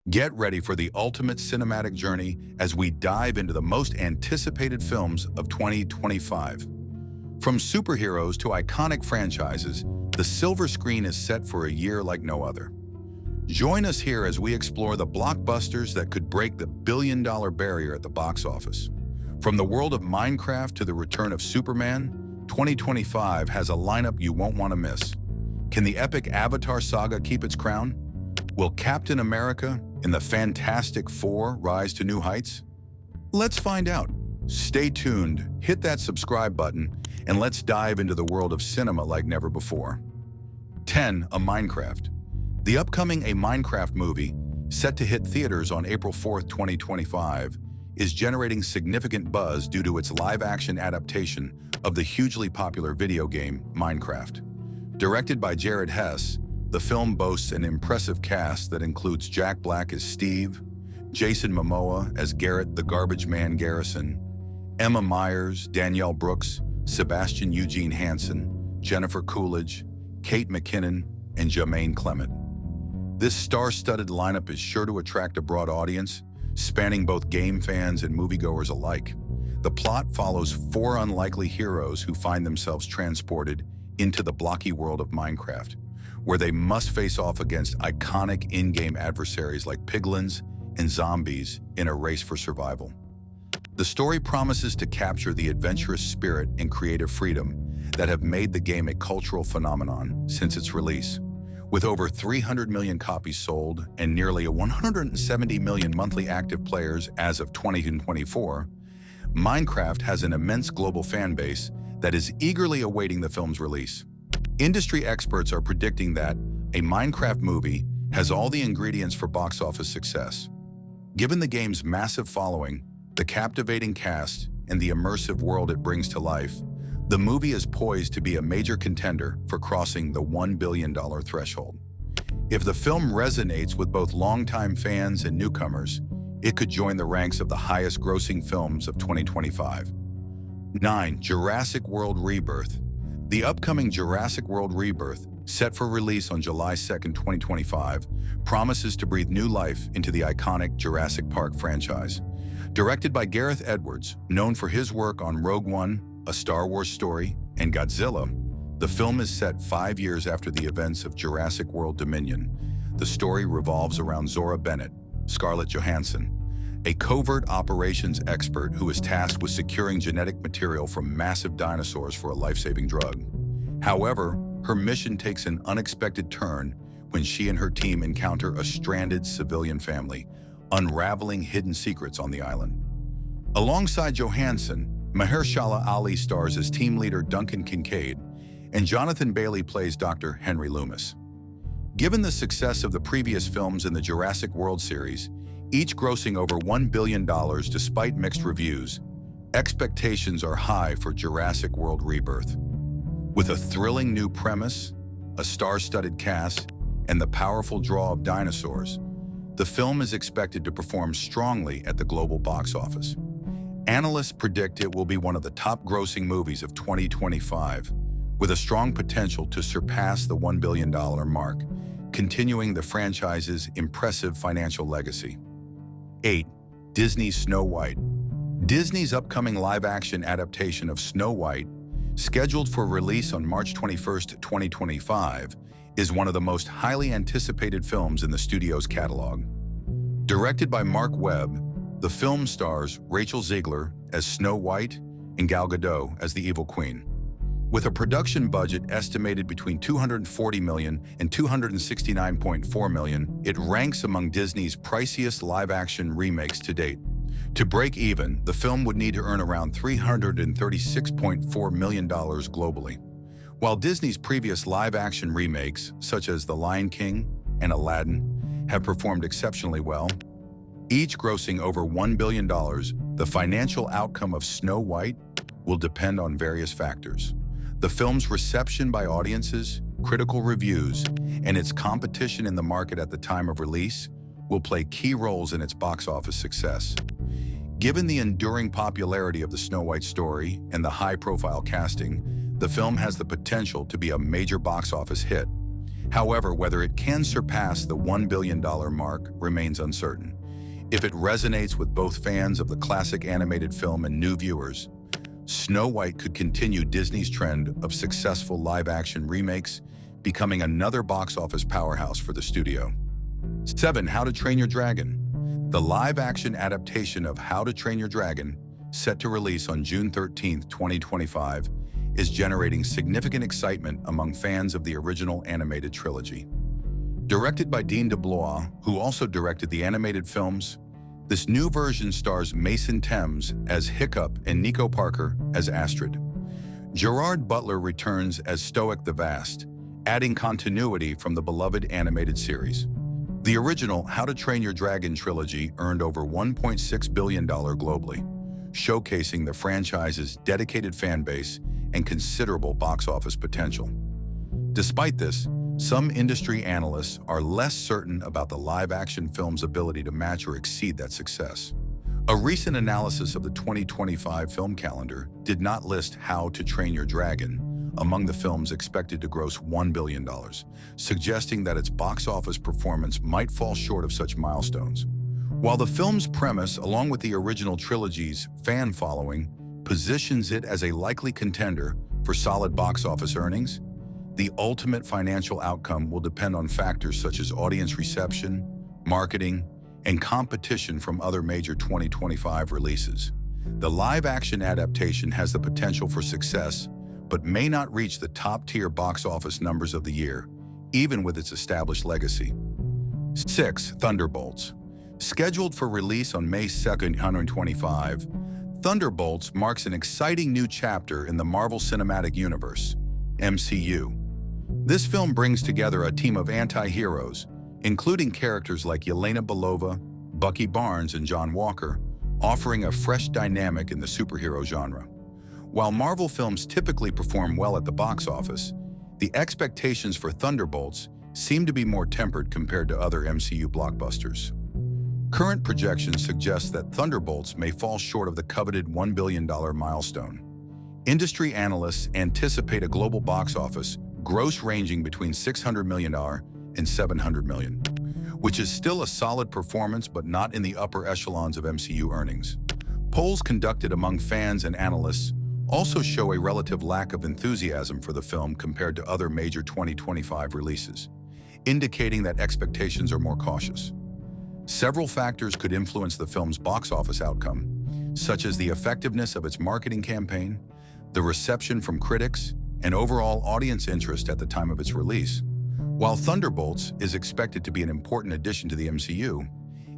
Get ready for the ultimate cinematic journey as we dive into the most anticipated films of 2025. From superheroes to iconic franchises, the silver screen is set for a year like no other. Join us here as we explore the blockbusters that could break the billion-dollar barrier at the box office. From the world of Minecraft to the return of Superman, 2025 has a lineup you won't want to miss. Can the epic Avatar saga keep its crown? Will Captain America and the Fantastic Four rise to new heights? Let's find out. Stay tuned, hit that subscribe button, and let's dive into the world of cinema like never before. 10. A Minecraft. The upcoming A Minecraft movie, set to hit theaters on April 4, 2025, is generating significant buzz due to its live-action adaptation of the hugely popular video game Minecraft. Directed by Jared Hess, the film boasts an impressive cast that includes Jack Black as Steve, Jason Momoa as Garrett the Garbage Man Garrison, Emma Myers, Danielle Brooks, Sebastian Eugene Hansen, Jennifer Coolidge, Kate McKinnon, and Jermaine Clement. This star-studded lineup is sure to attract a broad audience, spanning both game fans and moviegoers alike. The plot follows four unlikely heroes who find themselves transported into the blocky world of Minecraft, where they must face off against iconic in-game adversaries like piglins and zombies in a race for survival. The story promises to capture the adventurous spirit and creative freedom that have made the game a cultural phenomenon since its release. With over 300 million copies sold and nearly 170 million monthly active players as of 2024, Minecraft has an immense global fan base that is eagerly awaiting the film's release. Industry experts are predicting that a Minecraft movie has all the ingredients for box office success. Given the game's massive following, the captivating cast, and the immersive world it brings to life, the movie is poised to be a major contender for crossing the $1 billion threshold. If the film resonates with both longtime fans and newcomers, it could join the ranks of the highest-grossing films of 2025. 9. Jurassic World Rebirth. The upcoming Jurassic World Rebirth, set for release on July 2, 2025, promises to breathe new life into the iconic Jurassic Park franchise. Directed by Gareth Edwards, known for his work on Rogue One, A Star Wars Story, and Godzilla, the film is set 5 years after the events of Jurassic World Dominion. The story revolves around Zora Bennett, Scarlett Johansson, a covert operations expert who is tasked with securing genetic material from massive dinosaurs for a life-saving drug. However, her mission takes an unexpected turn when she and her team encounter a stranded civilian family, unraveling hidden secrets on the island. Alongside Johansson, Mahershala Ali stars as team leader Duncan Kincaid, and Jonathan Bailey plays Dr. Henry Loomis. Given the success of the previous films in the Jurassic World series, each grossing over $1 billion despite mixed reviews, expectations are high for Jurassic World Rebirth. With a thrilling new premise, a star-studded cast, and the powerful draw of dinosaurs, the film is expected to perform strongly at the global box office. Analysts predict it will be one of the top-grossing movies of 2025, with a strong potential to surpass the $1 billion mark, continuing the franchise's impressive financial legacy. 8. Disney's Snow White. Disney's upcoming live-action adaptation of Snow White, scheduled for release on March 21, 2025, is one of the most highly anticipated films in the studio's catalog. Directed by Mark Webb, the film stars Rachel Zegler as Snow White and Gal Gadot as the Evil Queen. With a production budget estimated between $240 million and $269.4 million, it ranks among Disney's priciest live-action remakes to date. To break even, the film would need to earn around $336.4 million globally. While Disney's previous live-action remakes, such as The Lion King and Aladdin, have performed exceptionally well, each grossing over $1 billion, the financial outcome of Snow White will depend on various factors. The film's reception by audiences, critical reviews, and its competition in the market at the time of release will play key roles in its box office success. Given the enduring popularity of the Snow White story and the high-profile casting, the film has the potential to be a major box office hit. However, whether it can surpass the $1 billion mark remains uncertain. If it resonates with both fans of the classic animated film and new viewers, Snow White could continue Disney's trend of successful live-action remakes, becoming another box office powerhouse for the studio. 7. How to Train Your Dragon. The live-action adaptation of How to Train Your Dragon, set to release on June 13, 2025, is generating significant excitement among fans of the original animated trilogy. Directed by Dean DeBlois, who also directed the animated films, this new version stars Mason Thames as Hiccup and Nico Parker as Astrid. Gerard Butler returns as Stoic the Vast, adding continuity from the beloved animated series. The original How to Train Your Dragon trilogy earned over $1.6 billion globally, showcasing the franchise's dedicated fan base and considerable box office potential. Despite this, some industry analysts are less certain about the live-action film's ability to match or exceed that success. A recent analysis of the 2025 film calendar did not list How to Train Your Dragon among the films expected to gross $1 billion, suggesting that its box office performance might fall short of such milestones. While the film's premise, along with the original trilogy's fan following, positions it as a likely contender for solid box office earnings, the ultimate financial outcome will depend on factors such as audience reception, marketing, and competition from other major 2025 releases. The live-action adaptation has the potential for success, but may not reach the top-tier box office numbers of the year, even with its established legacy. 6. Thunderbolts. Scheduled for release on May 2, 2025, Thunderbolts marks an exciting new chapter in the Marvel Cinematic Universe, MCU. This film brings together a team of anti-heroes, including characters like Yelena Belova, Bucky Barnes, and John Walker, offering a fresh dynamic in the superhero genre. While Marvel films typically perform well at the box office, the expectations for Thunderbolts seem to be more tempered compared to other MCU blockbusters. Current projections suggest that Thunderbolts may fall short of the coveted $1 billion milestone. Industry analysts anticipate a global box office gross ranging between $600 million and $700 million, which is still a solid performance but not in the upper echelons of MCU earnings. Polls conducted among fans and analysts also show a relative lack of enthusiasm for the film compared to other major 2025 releases, indicating that expectations are more cautious. Several factors could influence the film's box office outcome, such as the effectiveness of its marketing campaign, the reception from critics, and overall audience interest at the time of its release. While Thunderbolts is expected to be an important addition to the MCU,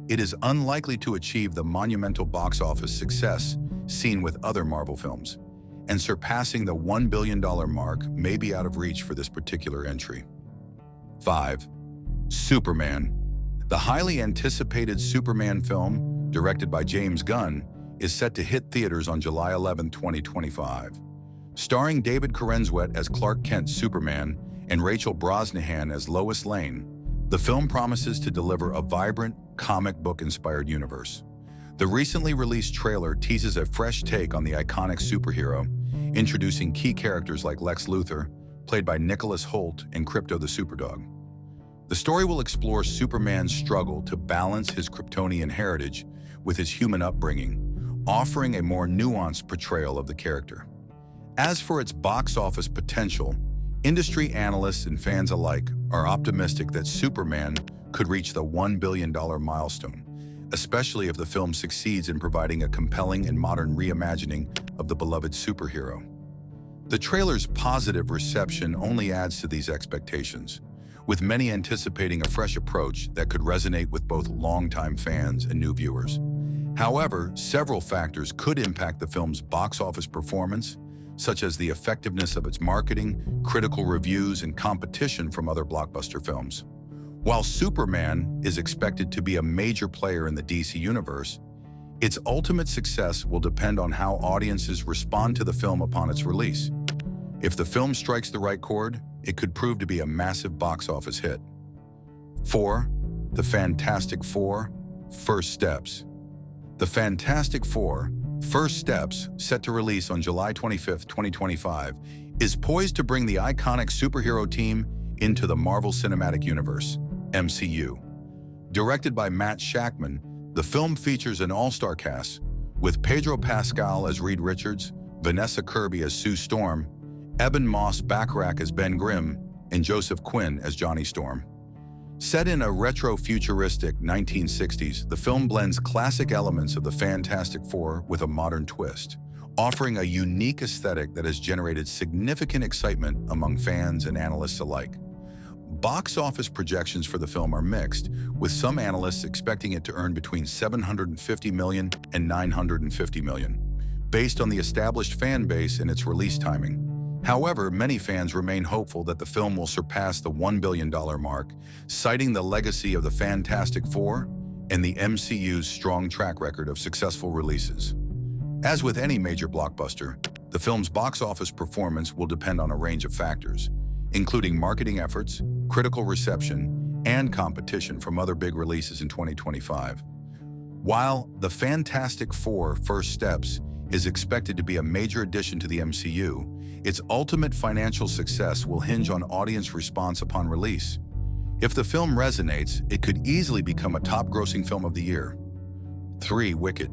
it is unlikely to achieve the monumental box office success seen with other Marvel films, and surpassing the $1 billion mark may be out of reach for this particular entry. 5. Superman. The highly anticipated Superman film, directed by James Gunn, is set to hit theaters on July 11, 2025. Starring David Corenswet as Clark Kent Superman and Rachel Brosnahan as Lois Lane, the film promises to deliver a vibrant, comic book-inspired universe. The recently released trailer teases a fresh take on the iconic superhero, introducing key characters like Lex Luthor, played by Nicholas Hoult, and Krypto the Superdog. The story will explore Superman's struggle to balance his Kryptonian heritage with his human upbringing, offering a more nuanced portrayal of the character. As for its box office potential, industry analysts and fans alike are optimistic that Superman could reach the $1 billion milestone, especially if the film succeeds in providing a compelling and modern reimagining of the beloved superhero. The trailer's positive reception only adds to these expectations, with many anticipating a fresh approach that could resonate with both longtime fans and new viewers. However, several factors could impact the film's box office performance, such as the effectiveness of its marketing, critical reviews, and competition from other blockbuster films. While Superman is expected to be a major player in the DC universe, its ultimate success will depend on how audiences respond to the film upon its release. If the film strikes the right chord, it could prove to be a massive box office hit. 4. The Fantastic Four: First Steps. The Fantastic Four: First Steps, set to release on July 25, 2025, is poised to bring the iconic superhero team into the Marvel Cinematic Universe, MCU. Directed by Matt Shakman, the film features an all-star cast, with Pedro Pascal as Reed Richards, Vanessa Kirby as Sue Storm, Eben Moss-Bachrach as Ben Grimm, and Joseph Quinn as Johnny Storm. Set in a retro-futuristic 1960s, the film blends classic elements of the Fantastic Four with a modern twist, offering a unique aesthetic that has generated significant excitement among fans and analysts alike. Box office projections for the film are mixed, with some analysts expecting it to earn between $750 million and $950 million, based on the established fan base and its release timing. However, many fans remain hopeful that the film will surpass the $1 billion mark, citing the legacy of the Fantastic Four and the MCU's strong track record of successful releases. As with any major blockbuster, the film's box office performance will depend on a range of factors, including marketing efforts, critical reception, and competition from other big releases in 2025. While The Fantastic Four: First Steps is expected to be a major addition to the MCU, its ultimate financial success will hinge on audience response upon release. If the film resonates, it could easily become a top-grossing film of the year. 3. Wicked.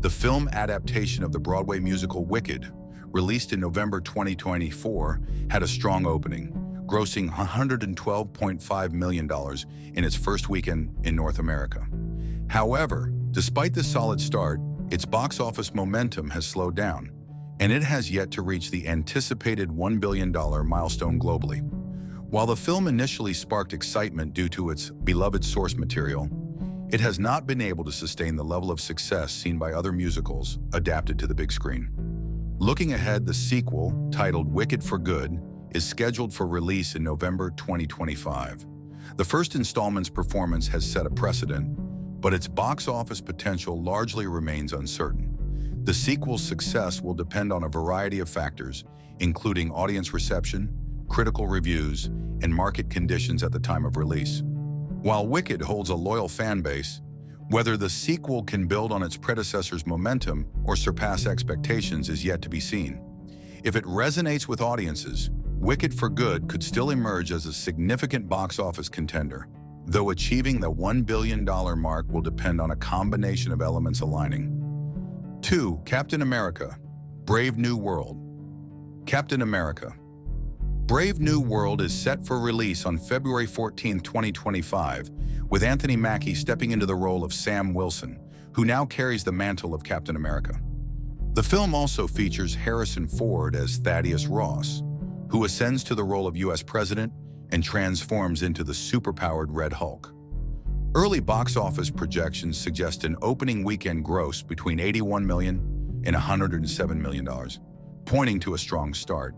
The film adaptation of the Broadway musical Wicked, released in November 2024, had a strong opening, grossing $112.5 million in its first weekend in North America. However, despite the solid start, its box office momentum has slowed down, and it has yet to reach the anticipated $1 billion milestone globally. While the film initially sparked excitement due to its beloved source material, it has not been able to sustain the level of success seen by other musicals adapted to the big screen. Looking ahead, the sequel, titled Wicked for Good, is scheduled for release in November 2025. The first installment's performance has set a precedent, but its box office potential largely remains uncertain. The sequel's success will depend on a variety of factors, including audience reception, critical reviews, and market conditions at the time of release. While Wicked holds a loyal fan base, whether the sequel can build on its predecessor's momentum or surpass expectations is yet to be seen. If it resonates with audiences, Wicked for Good could still emerge as a significant box office contender, though achieving the $1 billion mark will depend on a combination of elements aligning. 2. Captain America: Brave New World. Captain America: Brave New World is set for release on February 14, 2025, with Anthony Mackie stepping into the role of Sam Wilson, who now carries the mantle of Captain America. The film also features Harrison Ford as Thaddeus Ross, who ascends to the role of U.S. President and transforms into the superpowered Red Hulk. Early box office projections suggest an opening weekend gross between $81 million and $107 million, pointing to a strong start.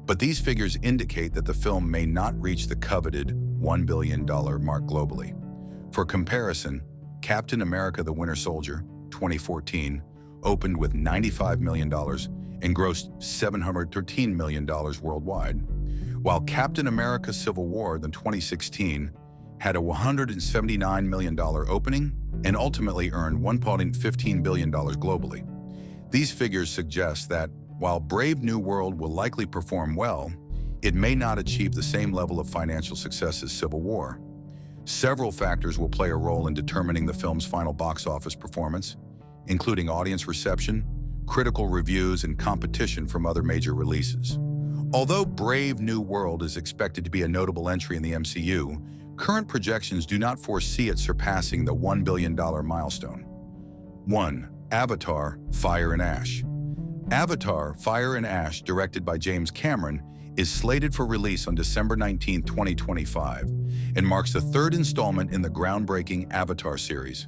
But these figures indicate that the film may not reach the coveted $1 billion mark globally. For comparison, Captain America: The Winter Soldier, 2014, opened with $95 million and grossed $713 million worldwide, while Captain America: Civil War, 2016, had a $179 million opening and ultimately earned $1.15 billion globally. These figures suggest that, while Brave New World will likely perform well, it may not achieve the same level of financial success as Civil War. Several factors will play a role in determining the film's final box office performance, including audience reception, critical reviews, and competition from other major releases. Although Brave New World is expected to be a notable entry in the MCU, current projections do not foresee it surpassing the $1 billion milestone. 1. Avatar: Fire and Ash. Avatar: Fire and Ash, directed by James Cameron, is slated for release on December 19, 2025, and marks the third installment in the groundbreaking Avatar series.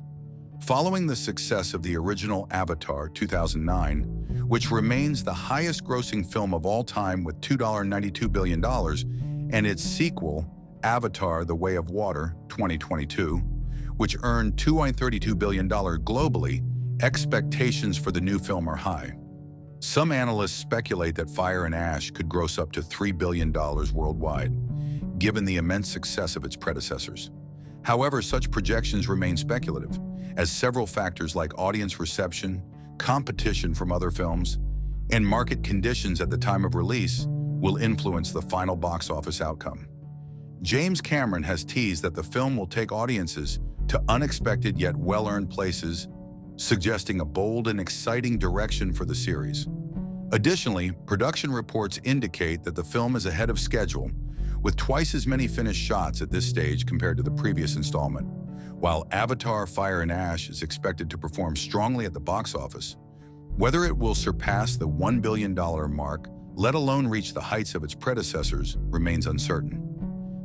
Following the success of the original Avatar 2009, which remains the highest-grossing film of all time with $2.92 billion, and its sequel, Avatar: The Way of Water 2022, which earned $2.32 billion globally, expectations for the new film are high. Some analysts speculate that Fire and Ash could gross up to $3 billion worldwide, given the immense success of its predecessors. However, such projections remain speculative, as several factors like audience reception, competition from other films, and market conditions at the time of release will influence the final box office outcome. James Cameron has teased that the film will take audiences to unexpected yet well-earned places, suggesting a bold and exciting direction for the series. Additionally, production reports indicate that the film is ahead of schedule, with twice as many finished shots at this stage compared to the previous installment. While Avatar: Fire and Ash is expected to perform strongly at the box office, whether it will surpass the $1 billion mark, let alone reach the heights of its predecessors, remains uncertain.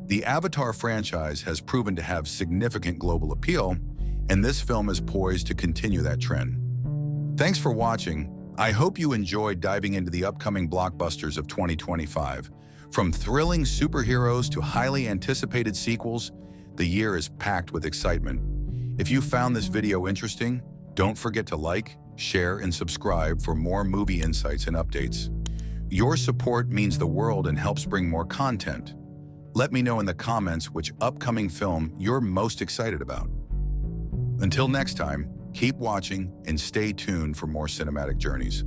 The Avatar franchise has proven to have significant global appeal, and this film is poised to continue that trend. Thanks for watching. I hope you enjoyed diving into the upcoming blockbusters of 2025. From thrilling superheroes to highly anticipated sequels, the year is packed with excitement. If you found this video interesting, don't forget to like, share, and subscribe for more movie insights and updates. Your support means the world and helps bring more content. Let me know in the comments which upcoming film you're most excited about. Until next time, keep watching and stay tuned for more cinematic journeys.